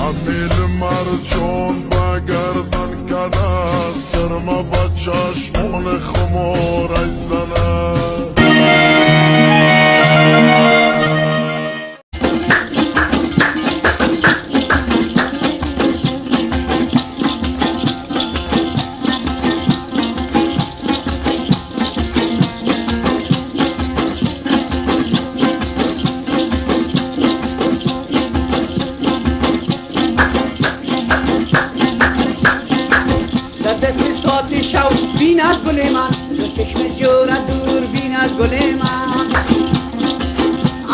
امیل مرجان بگردن کنه سرما با چشمان خمارش زنه بیند گل من دو چشم جورت دور بیند گل من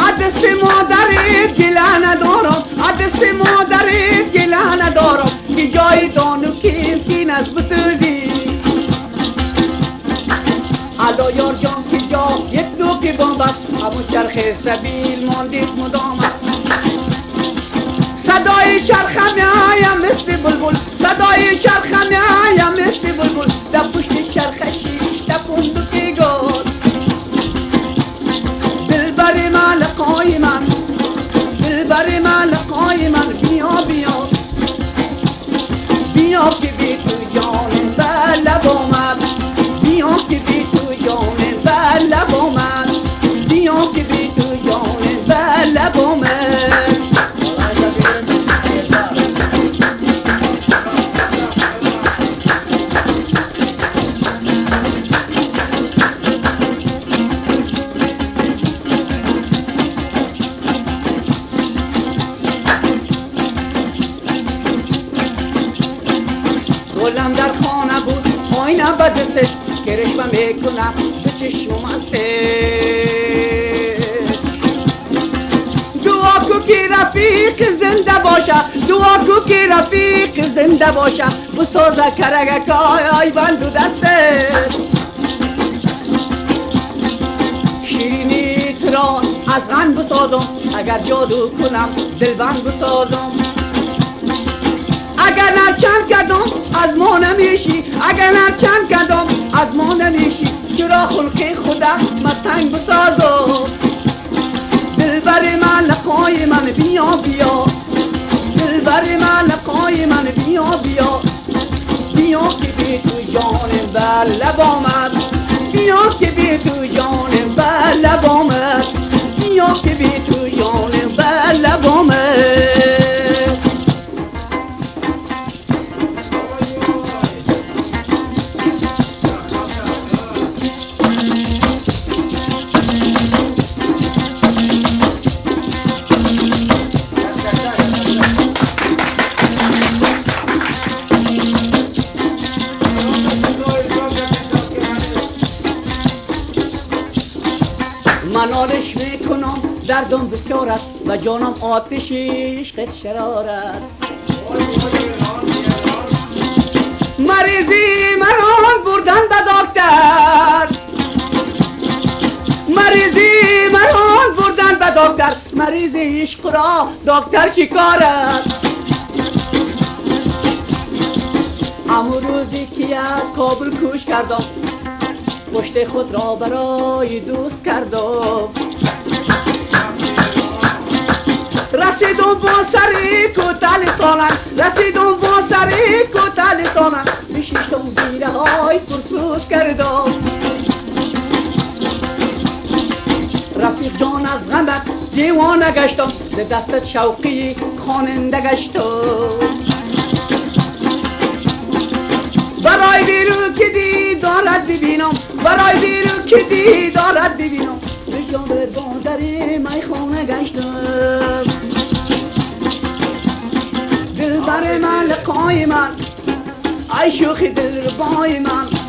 عدست مادرت گله ندارم عدست مادرت گله ندارم که جای دانو کین از بسوزی علا یار جان که جا یک دو که بامبست همون چرخ سبیل ماندید مدامست صدای چرخم میایم مثل بلبل صدای چرخم میایم مثل بلبل در پشت چرخ شیش در فندقی گل دلبر من لقای من دلبر من لقای من بیا بیا بیا که بی تو جانم بر لب آمد بیا که بی تو جانم بر لب آمد بیا که بی تو جانم بر لب آمد گلم در خانه بود آینه به دستش کرشمه میکنه به چشمم هستش دعا کو که رفیق زنده باشه دعا کو که رفیق زنده باشه بسازه کرگه که آی بندو دستش شیرینی تران از غن بسازم اگر جادو کنم دلبند بسازم اگر نرچند کردم از ما نمیشی اگر نرچند کردم از ما نمیشی چرا خلق خدا متنگ بسازم دلبر من لقای من بیا بیا دلبر من لقای من بیا بیا بیا که بی تو جانم بر لب آمد بیا که بی تو جانم بر لب آمد بیا که بی تو جانم بر لب آمد منالش میکنم دردم بسیار است و جانم آتش عشقت شرارت مریضی مرا بردن به دکتر مریضی مرا بردن به دکتر مریض عشق را دکتر چی کارد همون روزی که از کابل کوش کردم پشت خود را برای دوست کردم رسیدم با سری کوتالیتانم رسیدم با سری کوتالیتانم بشیشتم دیره های پرسوز کردم رفیق جان از غمت دیوانه گشتم ز دستت شوقی خواننده گشتم برای بیرون که دیدارت ببینم برای بیرون که دیدارت ببینم به جان برگان در میخانه گشتم دلبر من لقای من ای شوخی دلربای من